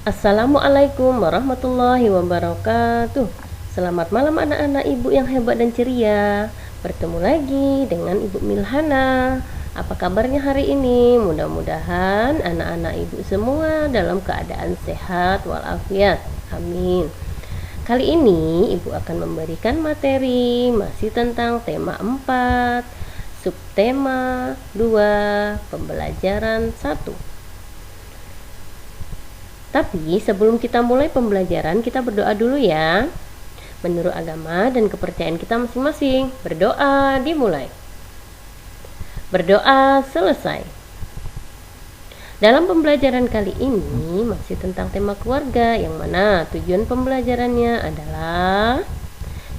Assalamualaikum warahmatullahi wabarakatuh. Selamat malam anak-anak ibu yang hebat dan ceria. Bertemu lagi dengan Ibu Milhana. Apa kabarnya hari ini? Mudah-mudahan anak-anak ibu semua dalam keadaan sehat walafiat. Amin. Kali ini ibu akan memberikan materi masih tentang tema 4, subtema 2, pembelajaran 1. Tapi sebelum kita mulai pembelajaran, kita berdoa dulu ya. Menurut agama dan kepercayaan kita masing-masing, berdoa dimulai. Berdoa selesai. Dalam pembelajaran kali ini masih tentang tema keluarga, yang mana tujuan pembelajarannya adalah: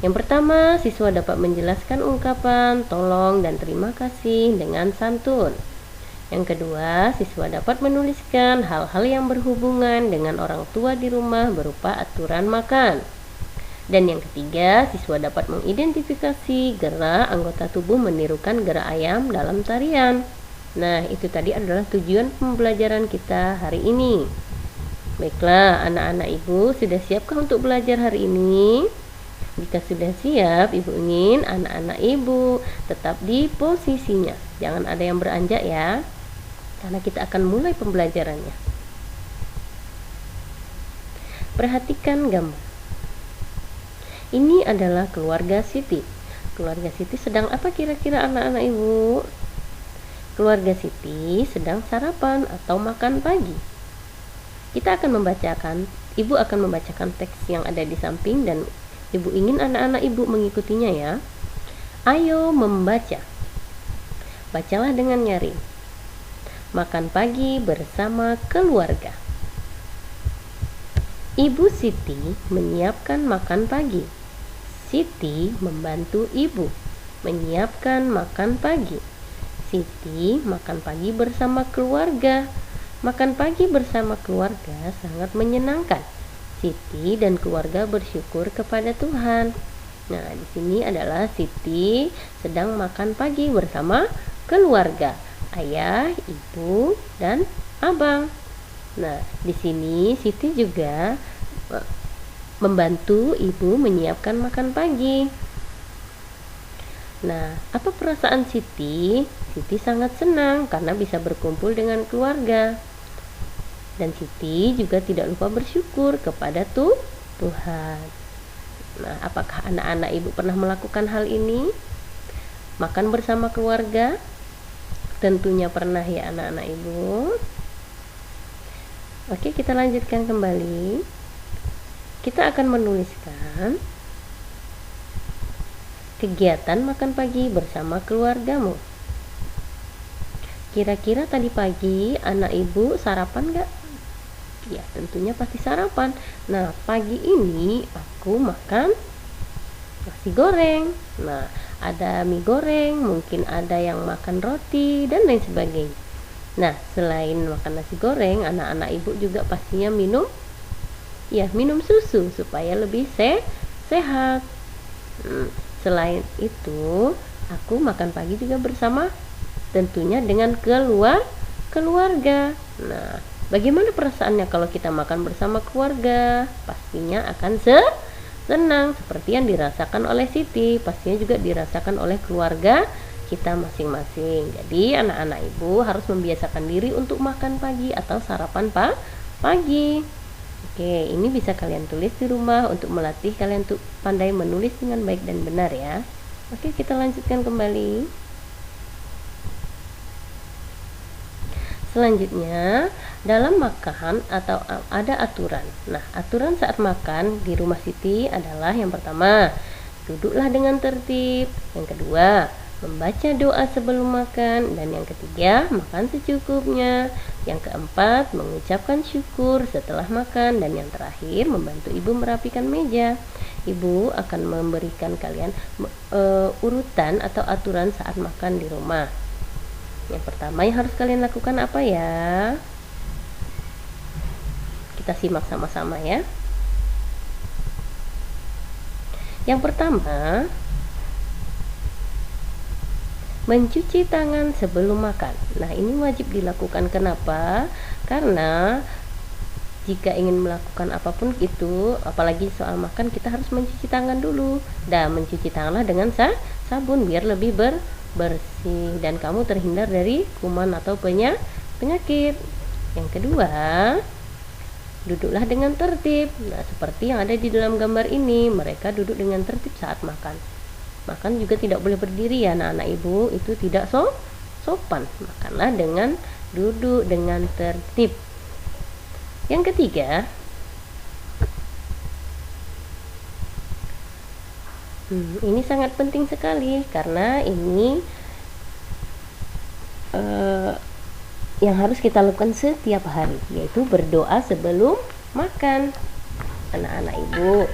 yang pertama, siswa dapat menjelaskan ungkapan tolong dan terima kasih dengan santun. Yang kedua, siswa dapat menuliskan hal-hal yang berhubungan dengan orang tua di rumah berupa aturan makan. Dan yang ketiga, siswa dapat mengidentifikasi gerak anggota tubuh menirukan gerak ayam dalam tarian. Nah, itu tadi adalah tujuan pembelajaran kita hari ini. Baiklah, anak-anak ibu sudah siapkah untuk belajar hari ini? Jika sudah siap, ibu ingin anak-anak ibu tetap di posisinya. Jangan ada yang beranjak ya, karena kita akan mulai pembelajarannya. Perhatikan gambar. Ini adalah keluarga Siti. Keluarga Siti sedang apa kira-kira anak-anak ibu? Keluarga Siti sedang sarapan atau makan pagi. Ibu akan membacakan teks yang ada di samping dan ibu ingin anak-anak ibu mengikutinya ya. Ayo membaca. Bacalah dengan nyaring. Makan pagi bersama keluarga. Ibu Siti menyiapkan makan pagi. Siti membantu ibu menyiapkan makan pagi. Siti makan pagi bersama keluarga. Makan pagi bersama keluarga sangat menyenangkan. Siti dan keluarga bersyukur kepada Tuhan. Nah, di sini adalah Siti sedang makan pagi bersama keluarga. Ayah, ibu, dan abang. Nah, di sini Siti juga membantu ibu menyiapkan makan pagi. Nah, apa perasaan Siti? Siti sangat senang karena bisa berkumpul dengan keluarga. Dan Siti juga tidak lupa bersyukur kepada Tuhan. Nah, apakah anak-anak ibu pernah melakukan hal ini? Makan bersama keluarga? Tentunya pernah ya anak-anak ibu. Oke, kita lanjutkan kembali. Kita akan menuliskan kegiatan makan pagi bersama keluargamu. Kira-kira tadi pagi anak ibu sarapan gak? Ya, tentunya pasti sarapan. Nah, pagi ini aku makan nasi goreng. Nah, ada mie goreng, mungkin ada yang makan roti dan lain sebagainya. Nah, selain makan nasi goreng, anak-anak ibu juga pastinya minum susu supaya lebih sehat. Selain itu, aku makan pagi juga bersama tentunya dengan keluarga. Nah, bagaimana perasaannya kalau kita makan bersama keluarga? Pastinya akan senang seperti yang dirasakan oleh Siti, pastinya juga dirasakan oleh keluarga kita masing-masing. Jadi anak-anak ibu harus membiasakan diri untuk makan pagi atau sarapan pagi. Oke, ini bisa kalian tulis di rumah untuk melatih kalian untuk pandai menulis dengan baik dan benar ya. Oke, kita lanjutkan kembali. Selanjutnya, dalam makan atau ada aturan. Nah, aturan saat makan di rumah Siti adalah: yang pertama, duduklah dengan tertib. Yang kedua, membaca doa sebelum makan. Dan yang ketiga, makan secukupnya. Yang keempat, mengucapkan syukur setelah makan. Dan yang terakhir, membantu ibu merapikan meja. Ibu akan memberikan kalian urutan atau aturan saat makan di rumah. Yang pertama yang harus kalian lakukan apa ya? Kita simak sama-sama ya. Yang pertama, mencuci tangan sebelum makan. Nah, ini wajib dilakukan. Kenapa? Karena jika ingin melakukan apapun itu, apalagi soal makan, kita harus mencuci tangan dulu. Dan mencuci tanganlah dengan sabun biar lebih bersih dan kamu terhindar dari kuman atau penyakit. Yang kedua, duduklah dengan tertib. Nah, seperti yang ada di dalam gambar ini, mereka duduk dengan tertib saat makan. Makan juga tidak boleh berdiri ya anak-anak ibu, itu tidak sopan. Makanlah dengan duduk dengan tertib. Yang ketiga, ini sangat penting sekali karena ini yang harus kita lakukan setiap hari, yaitu berdoa sebelum makan. Anak-anak ibu,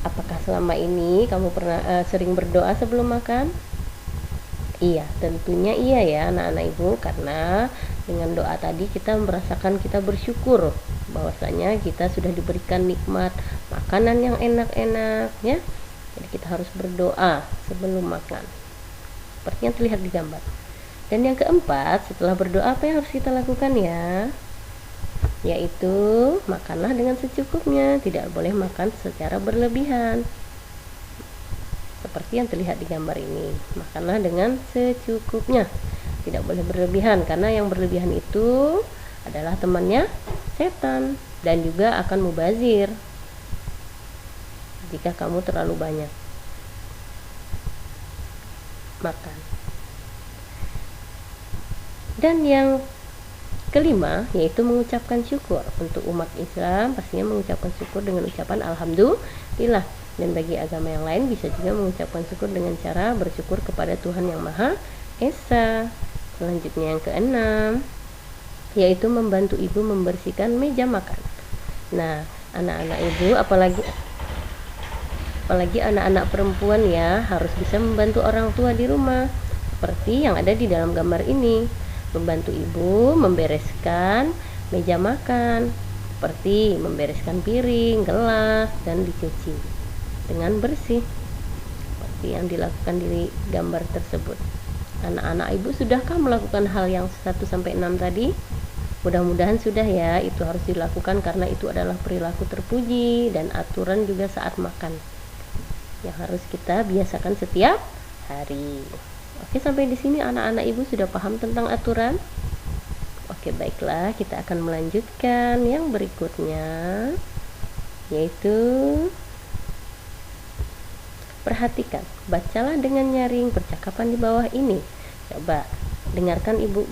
apakah selama ini kamu pernah sering berdoa sebelum makan? Iya, tentunya iya ya anak-anak ibu, karena dengan doa tadi kita merasakan kita bersyukur bahwasanya kita sudah diberikan nikmat makanan yang enak-enak ya. Jadi kita harus berdoa sebelum makan, seperti yang terlihat di gambar. Dan yang keempat, setelah berdoa apa yang harus kita lakukan ya? Yaitu makanlah dengan secukupnya, tidak boleh makan secara berlebihan. Seperti yang terlihat di gambar ini, makanlah dengan secukupnya, tidak boleh berlebihan, karena yang berlebihan itu adalah temannya setan dan juga akan mubazir jika kamu terlalu banyak makan. Dan yang kelima, yaitu mengucapkan syukur. Untuk umat Islam pastinya mengucapkan syukur dengan ucapan alhamdulillah, dan bagi agama yang lain bisa juga mengucapkan syukur dengan cara bersyukur kepada Tuhan Yang Maha Esa. Selanjutnya yang keenam, yaitu membantu ibu membersihkan meja makan. Nah, anak-anak ibu, apalagi anak-anak perempuan ya, harus bisa membantu orang tua di rumah, seperti yang ada di dalam gambar ini. Membantu ibu membereskan meja makan, seperti membereskan piring, gelas, dan dicuci dengan bersih, seperti yang dilakukan di gambar tersebut. Anak-anak ibu sudahkah melakukan hal yang 1-6 tadi? Mudah-mudahan sudah ya. Itu harus dilakukan karena itu adalah perilaku terpuji dan aturan juga saat makan yang harus kita biasakan setiap hari. Oke, sampai di sini anak-anak ibu sudah paham tentang aturan? Oke, baiklah, kita akan melanjutkan yang berikutnya, yaitu perhatikan, bacalah dengan nyaring percakapan di bawah ini. Coba dengarkan ibu.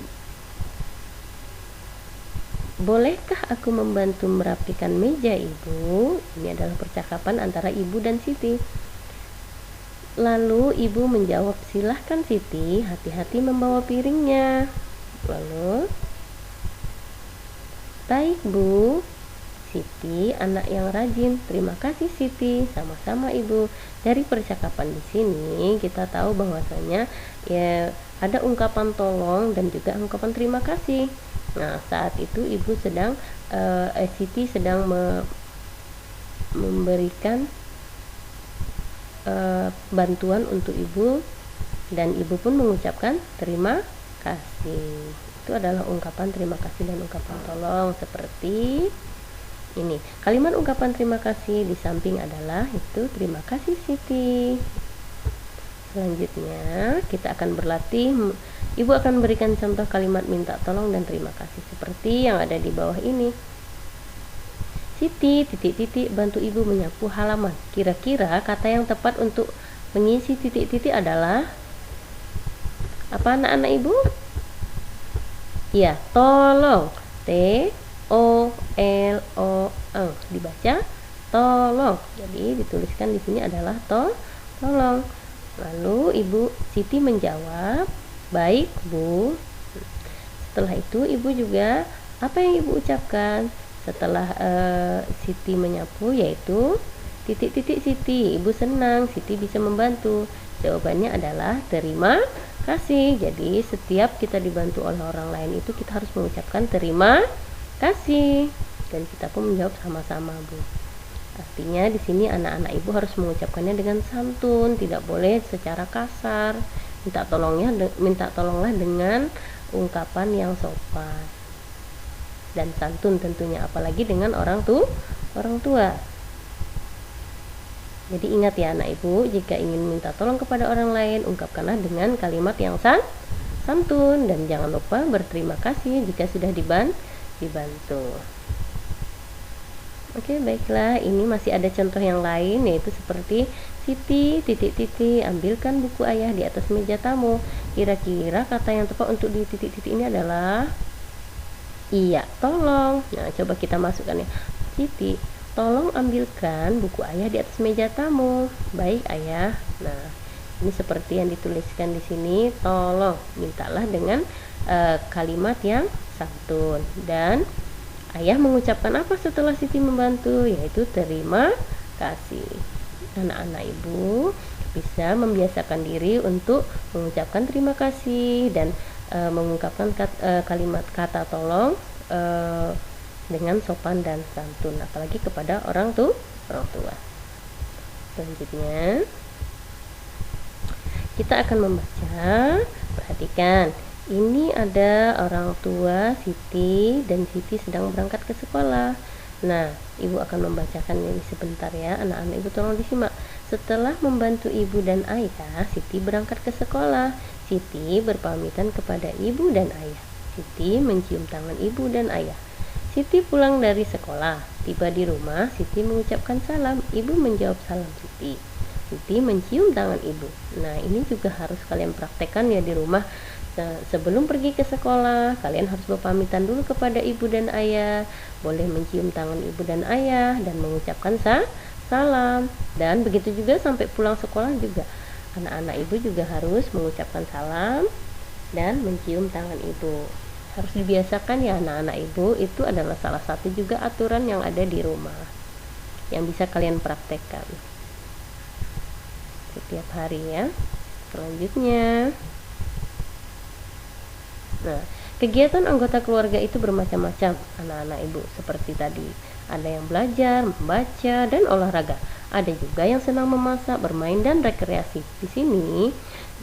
Bolehkah aku membantu merapikan meja ibu? Ini adalah percakapan antara ibu dan Siti. Lalu ibu menjawab, silahkan Siti, hati-hati membawa piringnya. Lalu, baik bu, Siti anak yang rajin. Terima kasih Siti. Sama-sama ibu. Dari percakapan di sini kita tahu bahwasanya ya ada ungkapan tolong dan juga ungkapan terima kasih. Nah, saat itu ibu sedang Siti sedang memberikan bantuan untuk ibu, dan ibu pun mengucapkan terima kasih. Itu adalah ungkapan terima kasih dan ungkapan tolong seperti ini. Kalimat ungkapan terima kasih di samping adalah itu terima kasih Siti. Selanjutnya kita akan berlatih. Ibu akan berikan contoh kalimat minta tolong dan terima kasih seperti yang ada di bawah ini. Siti titik-titik bantu ibu menyapu halaman. Kira-kira kata yang tepat untuk mengisi titik-titik adalah apa anak-anak ibu? Ya, tolong. T-O-L-O-N. Dibaca tolong. Jadi dituliskan di sini adalah tolong. Lalu ibu Siti menjawab, baik bu. Setelah itu ibu juga apa yang ibu ucapkan setelah Siti menyapu, yaitu titik-titik Siti. Ibu senang Siti bisa membantu. Jawabannya adalah terima kasih. Jadi setiap kita dibantu oleh orang lain itu kita harus mengucapkan terima kasih, dan kita pun menjawab sama-sama bu. Artinya di sini anak-anak ibu harus mengucapkannya dengan santun, tidak boleh secara kasar. Minta tolonglah dengan ungkapan yang sopan. dan santun tentunya, apalagi dengan orang tua. Jadi ingat ya anak ibu, jika ingin minta tolong kepada orang lain, ungkapkanlah dengan kalimat yang santun, dan jangan lupa berterima kasih jika sudah dibantu. Oke, baiklah, ini masih ada contoh yang lain, yaitu seperti Siti, titik-titik, ambilkan buku ayah di atas meja tamu. Kira-kira kata yang tepat untuk di titik-titik ini adalah iya, tolong. Nah, coba kita masukkan ya. Siti, tolong ambilkan buku ayah di atas meja tamu. Baik, ayah. Nah, ini seperti yang dituliskan di sini, tolong. Mintalah dengan kalimat yang santun. Dan ayah mengucapkan apa setelah Siti membantu? Yaitu terima kasih. Anak-anak ibu bisa membiasakan diri untuk mengucapkan terima kasih dan mengungkapkan kalimat kata tolong dengan sopan dan santun, apalagi kepada orang tua. Selanjutnya kita akan membaca. Perhatikan, ini ada orang tua Siti, dan Siti sedang berangkat ke sekolah. Nah, ibu akan membacakan ini sebentar ya, anak-anak ibu tolong disimak. Setelah membantu ibu dan ayah, Siti berangkat ke sekolah. Siti berpamitan kepada ibu dan ayah. Siti mencium tangan ibu dan ayah. Siti pulang dari sekolah. Tiba di rumah, Siti mengucapkan salam. Ibu menjawab salam Siti. Siti mencium tangan ibu. Nah, ini juga harus kalian praktekkan ya di rumah. Sebelum pergi ke sekolah, kalian harus berpamitan dulu kepada ibu dan ayah. Boleh mencium tangan ibu dan ayah dan mengucapkan salam. Dan begitu juga sampai pulang sekolah juga. Anak-anak ibu juga harus mengucapkan salam dan mencium tangan ibu. Harus dibiasakan ya anak-anak ibu, itu adalah salah satu juga aturan yang ada di rumah yang bisa kalian praktekkan setiap hari ya. Selanjutnya, nah, kegiatan anggota keluarga itu bermacam-macam anak-anak ibu, seperti tadi ada yang belajar, membaca, dan olahraga. Ada juga yang senang memasak, bermain, dan rekreasi. Di sini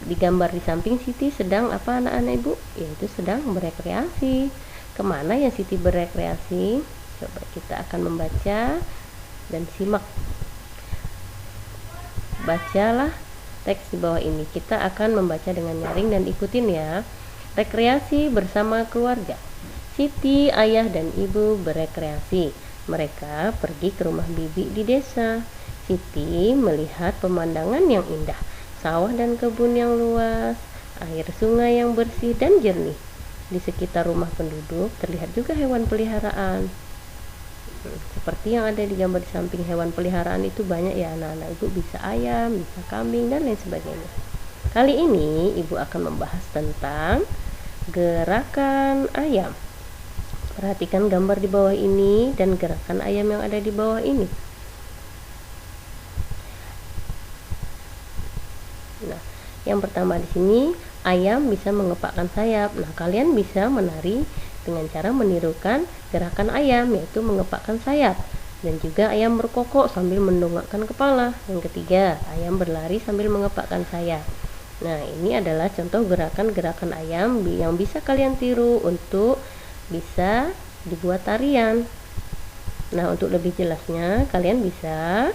digambar di samping Siti sedang apa anak-anak ibu? Yaitu sedang berekreasi. Kemana ya Siti berekreasi? Coba kita akan membaca dan simak. Bacalah teks di bawah ini. Kita akan membaca dengan nyaring dan ikutin ya. Rekreasi bersama keluarga. Siti, ayah, dan ibu berekreasi. Mereka pergi ke rumah bibi di desa. Siti melihat pemandangan yang indah, sawah dan kebun yang luas, air sungai yang bersih dan jernih. Di sekitar rumah penduduk terlihat juga hewan peliharaan. Seperti yang ada di gambar di samping, hewan peliharaan itu banyak ya anak-anak ibu, bisa ayam, bisa kambing, dan lain sebagainya. Kali ini ibu akan membahas tentang gerakan ayam. Perhatikan gambar di bawah ini dan gerakan ayam yang ada di bawah ini. Nah, yang pertama di sini ayam bisa mengepakkan sayap. Nah, kalian bisa menari dengan cara menirukan gerakan ayam, yaitu mengepakkan sayap. Dan juga ayam berkokok sambil mendongakkan kepala. Yang ketiga, ayam berlari sambil mengepakkan sayap. Nah, ini adalah contoh gerakan-gerakan ayam yang bisa kalian tiru untuk bisa dibuat tarian. Nah, untuk lebih jelasnya kalian bisa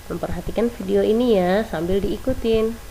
memperhatikan video ini ya sambil diikutin.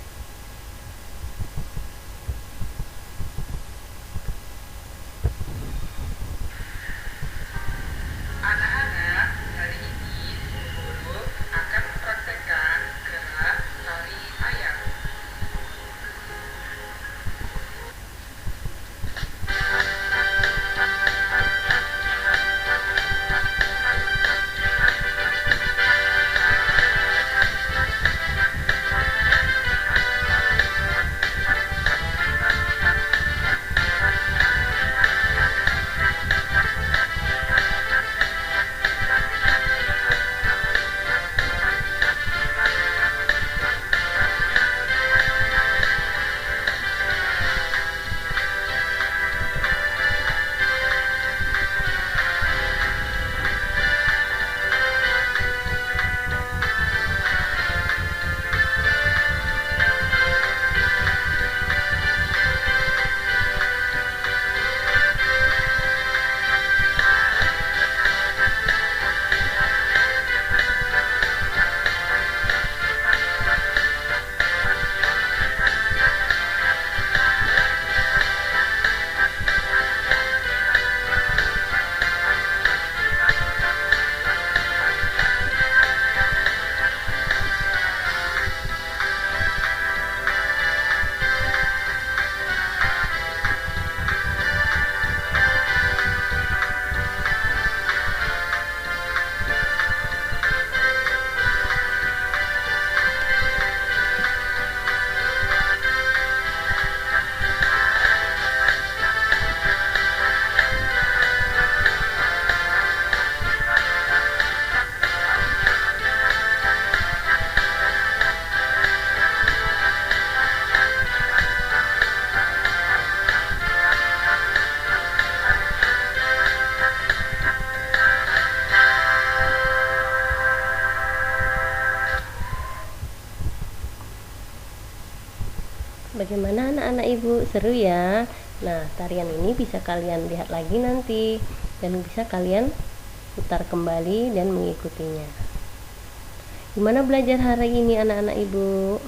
Bagaimana anak-anak ibu? Seru ya? Nah, tarian ini bisa kalian lihat lagi nanti dan bisa kalian putar kembali dan mengikutinya. Gimana belajar hari ini anak-anak ibu?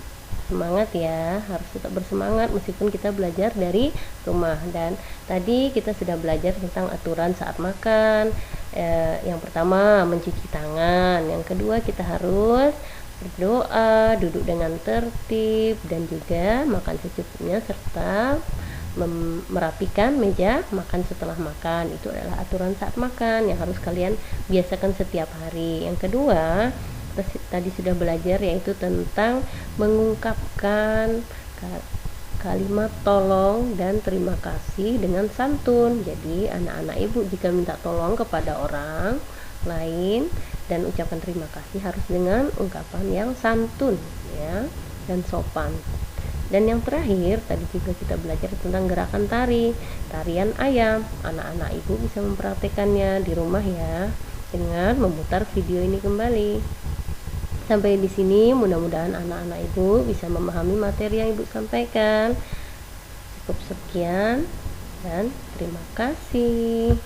Semangat ya, harus tetap bersemangat meskipun kita belajar dari rumah. Dan tadi kita sudah belajar tentang aturan saat makan. Yang pertama mencuci tangan, yang kedua kita harus berdoa, duduk dengan tertib, dan juga makan secukupnya serta merapikan meja makan setelah makan. Itu adalah aturan saat makan yang harus kalian biasakan setiap hari. Yang kedua, kita tadi sudah belajar yaitu tentang mengungkapkan kalimat tolong dan terima kasih dengan santun. Jadi anak-anak ibu jika minta tolong kepada orang lain dan ucapan terima kasih harus dengan ungkapan yang santun ya dan sopan. Dan yang terakhir tadi juga kita belajar tentang gerakan tarian ayam. Anak-anak ibu bisa mempraktekannya di rumah ya dengan memutar video ini kembali. Sampai di sini mudah-mudahan anak-anak ibu bisa memahami materi yang ibu sampaikan. Cukup sekian dan terima kasih.